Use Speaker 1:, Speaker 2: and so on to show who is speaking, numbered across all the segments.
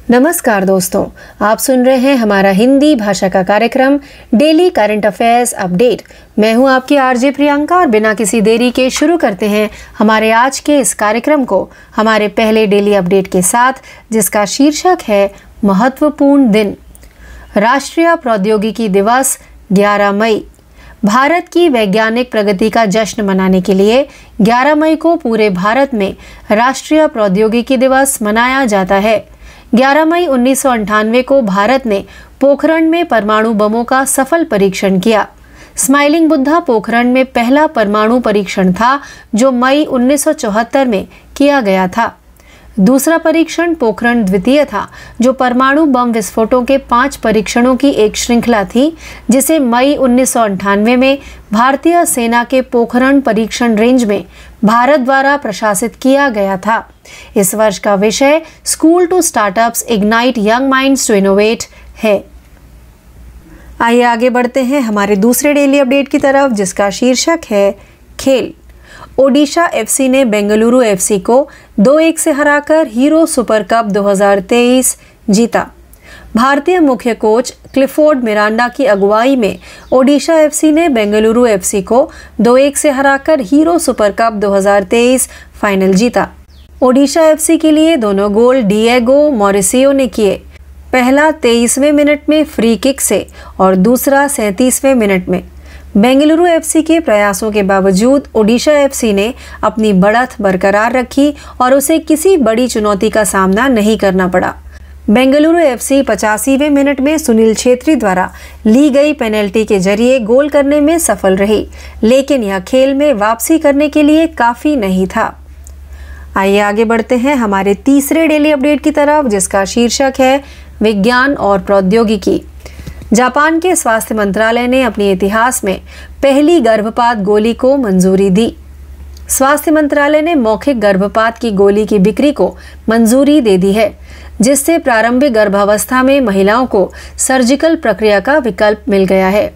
Speaker 1: नमस्कार दोस्तों, आप सुन रहे हैं हमारा हिंदी भाषा का कार्यक्रम डेली करंट अफेयर्स अपडेट। मैं हूं आपकी आरजे प्रियंका और बिना किसी देरी के शुरू करते हैं हमारे आज के इस कार्यक्रम को हमारे पहले डेली अपडेट के साथ, जिसका शीर्षक है महत्वपूर्ण दिन। राष्ट्रीय प्रौद्योगिकी दिवस 11 मई। भारत की वैज्ञानिक प्रगति का जश्न मनाने के लिए 11 मई को पूरे भारत में राष्ट्रीय प्रौद्योगिकी दिवस मनाया जाता है। 11 मई 1998 को भारत ने पोखरण में परमाणु बमों का सफल परीक्षण किया। स्माइलिंग बुद्धा पोखरण में पहला परमाणु परीक्षण था जो मई 1974 में किया गया था। दूसरा परीक्षण पोखरण द्वितीय था, जो परमाणु बम विस्फोटों के 5 परीक्षणों की एक श्रृंखला थी, जिसे मई 1998 में भारतीय सेना के पोखरण परीक्षण रेंज में भारत द्वारा प्रशासित किया गया था। इस वर्ष का विषय school to startups ignite young minds to innovate है। आइए आगे बढ़ते हैं हमारे दूसरे डेली अपडेट की तरफ, जिसका शीर्षक है खेल। ओडिशा एफसी ने बेंगलुरु एफसी को 2-1 से हराकर हीरो सुपर कप 2023 जीता। भारतीय मुख्य कोच क्लिफोर्ड मिरांडा की अगुवाई में ओडिशा एफसी ने बेंगलुरु एफसी को 2-1 से हराकर हीरो सुपर कप 2023 फाइनल जीता। ओडिशा एफसी के लिए दोनों गोल डिएगो मॉरिसियो ने किए। पहला 23वें मिनट में फ्री किक से और दूसरा 37वें मिनट में। बेंगलुरु एफसी के प्रयासों के बावजूद ओडिशा एफसी ने अपनी बढ़त बरकरार रखी और उसे किसी बड़ी चुनौती का सामना नहीं करना पड़ा। बेंगलुरु एफसी 85वें मिनट में सुनील छेत्री द्वारा ली गई पेनल्टी के जरिए गोल करने में सफल रही, लेकिन यह खेल में वापसी करने के लिए काफी नहीं था। आइए आगे बढ़ते हैं हमारे तीसरे डेली अपडेट की तरफ, जिसका शीर्षक है विज्ञान और प्रौद्योगिकी। जापान के स्वास्थ्य मंत्रालय ने अपने इतिहास में पहली गर्भपात गोली को मंजूरी दी। स्वास्थ्य मंत्रालय ने मौखिक गर्भपात की गोली की बिक्री को मंजूरी दे दी है, जिससे प्रारंभिक गर्भावस्था में महिलाओं को सर्जिकल प्रक्रिया का विकल्प मिल गया है।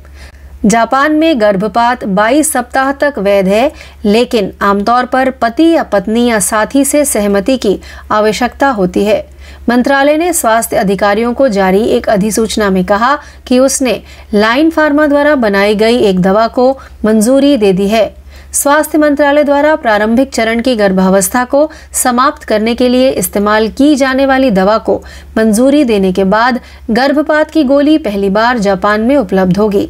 Speaker 1: जापान में गर्भपात 22 सप्ताह तक वैध है, लेकिन आमतौर पर पति या पत्नी या साथी से सहमति की आवश्यकता होती है। मंत्रालय ने स्वास्थ्य अधिकारियों को जारी एक अधिसूचना में कहा कि उसने लाइन फार्मा द्वारा बनाई गई एक दवा को मंजूरी दे दी है। स्वास्थ्य मंत्रालय द्वारा प्रारंभिक चरण की गर्भावस्था को समाप्त करने के लिए इस्तेमाल की जाने वाली दवा को मंजूरी देने के बाद गर्भपात की गोली पहली बार जापान में उपलब्ध होगी।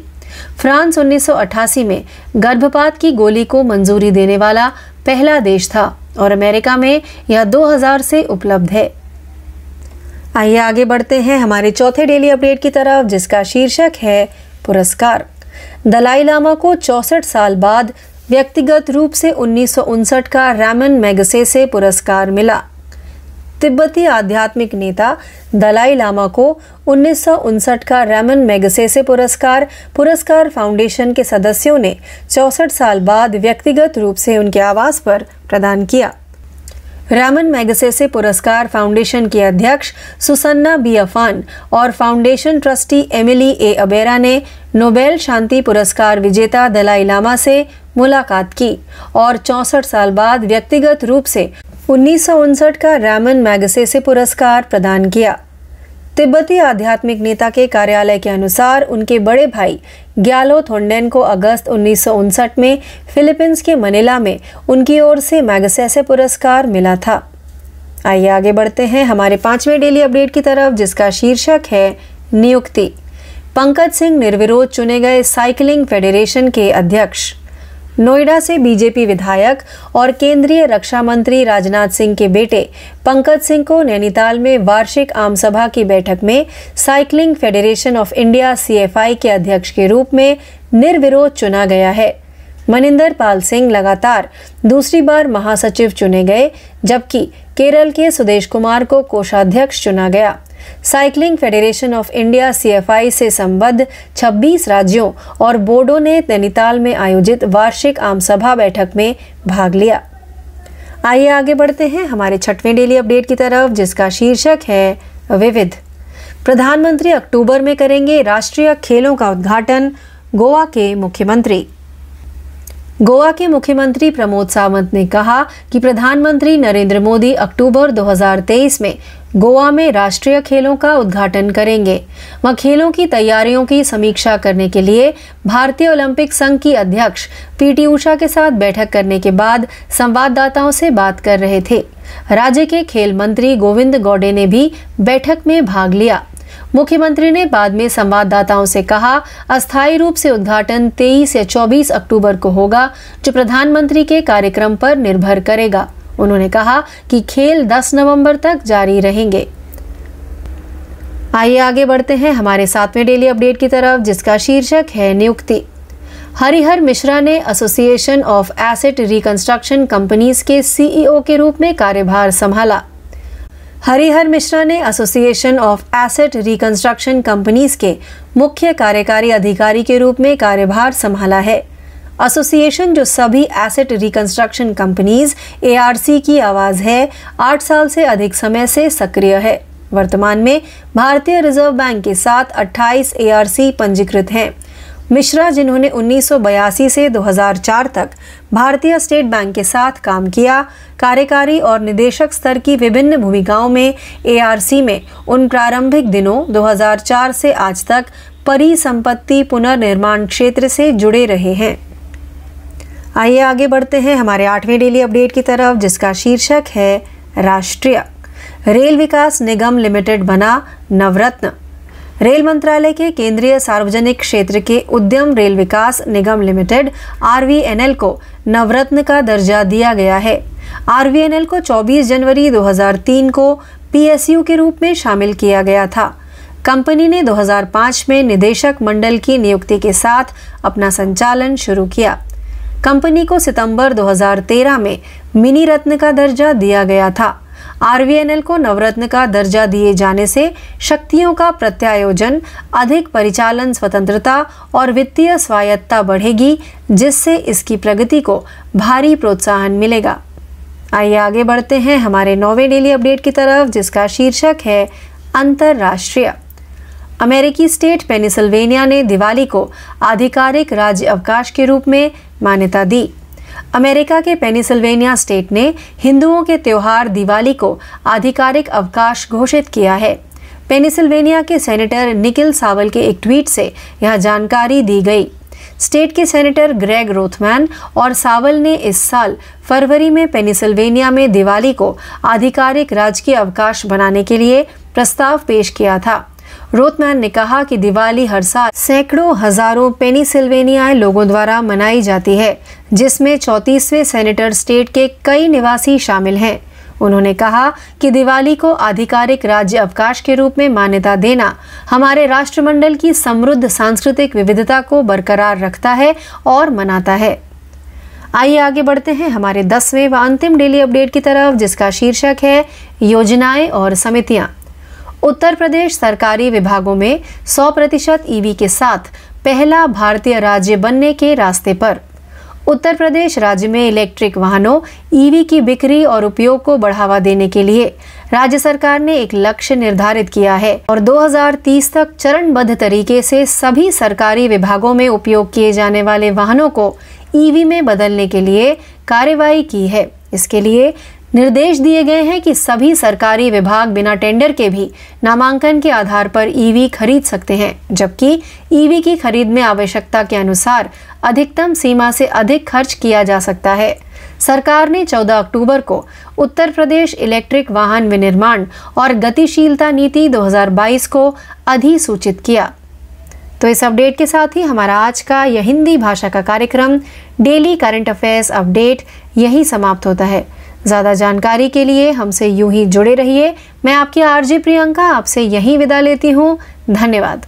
Speaker 1: फ्रांस 1988 में गर्भपात की गोली को मंजूरी देने वाला पहला देश था और अमेरिका में यह 2000 से उपलब्ध है। आइए आगे बढ़ते हैं हमारे चौथे डेली अपडेट की तरफ, जिसका शीर्षक है पुरस्कार। दलाई लामा को 64 साल बाद व्यक्तिगत रूप से 1959 का रामन मैगसेसे पुरस्कार मिला। तिब्बती आध्यात्मिक नेता दलाई लामा को 1959 का रामन मैगसेसे पुरस्कार फाउंडेशन के सदस्यों ने 64 साल बाद व्यक्तिगत रूप से उनके आवास पर प्रदान किया। रामन मैगसेसे पुरस्कार फाउंडेशन के अध्यक्ष सुसन्ना बी अफान और फाउंडेशन ट्रस्टी एमिली ए अबेरा ने नोबेल शांति पुरस्कार विजेता दलाई लामा से मुलाकात की और 64 साल बाद व्यक्तिगत रूप से 1959 का रामन मैगसेसे पुरस्कार प्रदान किया। तिब्बती आध्यात्मिक नेता के कार्यालय के अनुसार उनके बड़े भाई ग्यालो थोंडेन को अगस्त 1959 में फिलीपींस के मनीला में उनकी ओर से मैगसेसे पुरस्कार मिला था। आइए आगे बढ़ते हैं हमारे 5वें डेली अपडेट की तरफ, जिसका शीर्षक है नियुक्ति। पंकज सिंह निर्विरोध चुने गए साइकिलिंग फेडरेशन के अध्यक्ष। नोएडा से बीजेपी विधायक और केंद्रीय रक्षा मंत्री राजनाथ सिंह के बेटे पंकज सिंह को नैनीताल में वार्षिक आम सभा की बैठक में cycling federation of India CFI के अध्यक्ष के रूप में निर्विरोध चुना गया है। मनिंदर पाल सिंह लगातार दूसरी बार महासचिव चुने गए, जबकि केरल के सुदेश कुमार को कोषाध्यक्ष चुना गया। Cycling federation of India CFI से संबद्ध 26 राज्यों और बोर्डों ने नैनीताल में आयोजित वार्षिक आम सभा बैठक में भाग लिया। आइए आगे बढ़ते हैं हमारे 6वें डेली अपडेट की तरफ, जिसका शीर्षक है विविध। प्रधानमंत्री अक्टूबर में करेंगे राष्ट्रीय खेलों का उद्घाटन, गोवा के मुख्यमंत्री। गोवा के मुख्यमंत्री प्रमोद सावंत ने कहा कि प्रधानमंत्री नरेंद्र मोदी अक्टूबर 2023 में गोवा में राष्ट्रीय खेलों का उद्घाटन करेंगे। वह खेलों की तैयारियों की समीक्षा करने के लिए भारतीय ओलंपिक संघ की अध्यक्ष पीटी उषा के साथ बैठक करने के बाद संवाददाताओं से बात कर रहे थे। राज्य के खेल मंत्री गोविंद गौडे ने भी बैठक में भाग लिया। मुख्यमंत्री ने बाद में संवाददाताओं से कहा, अस्थायी रूप से उद्घाटन 23 या 24 अक्टूबर को होगा, जो प्रधानमंत्री के कार्यक्रम पर निर्भर करेगा। उन्होंने कहा कि खेल 10 नवंबर तक जारी रहेंगे। आइए आगे बढ़ते हैं हमारे 7वें डेली अपडेट की तरफ, जिसका शीर्षक है नियुक्ति। हरिहर मिश्रा ने association of asset reconstruction companies के सीईओ के रूप में कार्यभार संभाला। हरिहर मिश्रा ने association of asset reconstruction companies के मुख्य कार्यकारी अधिकारी के रूप में कार्यभार संभाला है। एसोसिएशन, जो सभी एसेट रिकंस्ट्रक्शन कंपनीज एआरसी की आवाज है, 8 साल से अधिक समय से सक्रिय है। वर्तमान में भारतीय रिजर्व बैंक के साथ 28 एआरसी पंजीकृत हैं। मिश्रा, जिन्होंने 1982 से 2004 तक भारतीय स्टेट बैंक के साथ काम किया, कार्यकारी और निदेशक स्तर की विभिन्न भूमिकाओं में एआरसी में उन प्रारंभिक दिनों 2004 से आज तक परिसंपत्ति पुनर्निर्माण क्षेत्र से जुड़े रहे हैं। आइए आगे बढ़ते हैं हमारे 8वें डेली अपडेट की तरफ, जिसका शीर्षक है राष्ट्रीय रेल विकास निगम लिमिटेड बना नवरत्न। रेल मंत्रालय के केंद्रीय सार्वजनिक क्षेत्र के उद्यम रेल विकास निगम लिमिटेड आरवीएनएल को नवरत्न का दर्जा दिया गया है। आरवीएनएल को 24 जनवरी 2003 को पीएसयू के रूप में शामिल किया गया था। कंपनी ने 2005 में निदेशक मंडल की नियुक्ति के साथ अपना संचालन शुरू किया। कंपनी को सितंबर 2013 में मिनी रत्न का दर्जा दिया गया था। आरवीएनएल को नवरत्न का दर्जा दिए जाने से शक्तियों का प्रत्यायोजन, अधिक परिचालन स्वतंत्रता और वित्तीय स्वायत्तता बढ़ेगी, जिससे इसकी प्रगति को भारी प्रोत्साहन मिलेगा। आइए आगे बढ़ते हैं हमारे 9वें डेली अपडेट की तरफ, जिसका शीर्षक है अंतरराष्ट्रीय। अमेरिकी स्टेट पेनिसिल्वेनिया ने दिवाली को आधिकारिक राज्य अवकाश के रूप में मान्यता दी। अमेरिका के पेनिसिल्वेनिया स्टेट ने हिंदुओं के त्योहार दिवाली को आधिकारिक अवकाश घोषित किया है। पेनिसिल्वेनिया के सेनेटर निकिल सावल के एक ट्वीट से यह जानकारी दी गई। स्टेट के सेनेटर ग्रेग रोथमैन और सावल ने इस साल फरवरी में पेनिसिल्वेनिया में दिवाली को आधिकारिक राजकीय अवकाश बनाने के लिए प्रस्ताव पेश किया था। रोथमैन ने कहा कि दिवाली हर साल सैकड़ों हजारों पेनिसिल्वेनियाई लोगों द्वारा मनाई जाती है, जिसमें 34वें सेनेटर स्टेट के कई निवासी शामिल हैं। उन्होंने कहा कि दिवाली को आधिकारिक राज्य अवकाश के रूप में मान्यता देना हमारे राष्ट्रमंडल की समृद्ध सांस्कृतिक विविधता को बरकरार रखता है और मनाता है। आइए आगे बढ़ते हैं हमारे 10वें व अंतिम डेली अपडेट की तरफ, जिसका शीर्षक है योजनाएं और समितियां। उत्तर प्रदेश सरकारी विभागों में 100% ईवी के साथ पहला भारतीय राज्य बनने के रास्ते पर। उत्तर प्रदेश राज्य में इलेक्ट्रिक वाहनों ईवी की बिक्री और उपयोग को बढ़ावा देने के लिए राज्य सरकार ने एक लक्ष्य निर्धारित किया है और 2030 तक चरणबद्ध तरीके से सभी सरकारी विभागों में उपयोग किए जाने वाले वाहनों को ईवी में बदलने के लिए कार्यवाही की है। इसके लिए निर्देश दिए गए हैं कि सभी सरकारी विभाग बिना टेंडर के भी नामांकन के आधार पर ईवी खरीद सकते हैं, जबकि ईवी की खरीद में आवश्यकता के अनुसार अधिकतम सीमा से अधिक खर्च किया जा सकता है। सरकार ने 14 अक्टूबर को उत्तर प्रदेश इलेक्ट्रिक वाहन विनिर्माण और गतिशीलता नीति 2022 को अधिसूचित किया। तो इस अपडेट के साथ ही हमारा आज का यह हिंदी भाषा का कार्यक्रम डेली करंट अफेयर्स अपडेट यही समाप्त होता है। ज़्यादा जानकारी के लिए हमसे यूं ही जुड़े रहिए। मैं आपकी आरजे प्रियंका आपसे यहीं विदा लेती हूँ। धन्यवाद।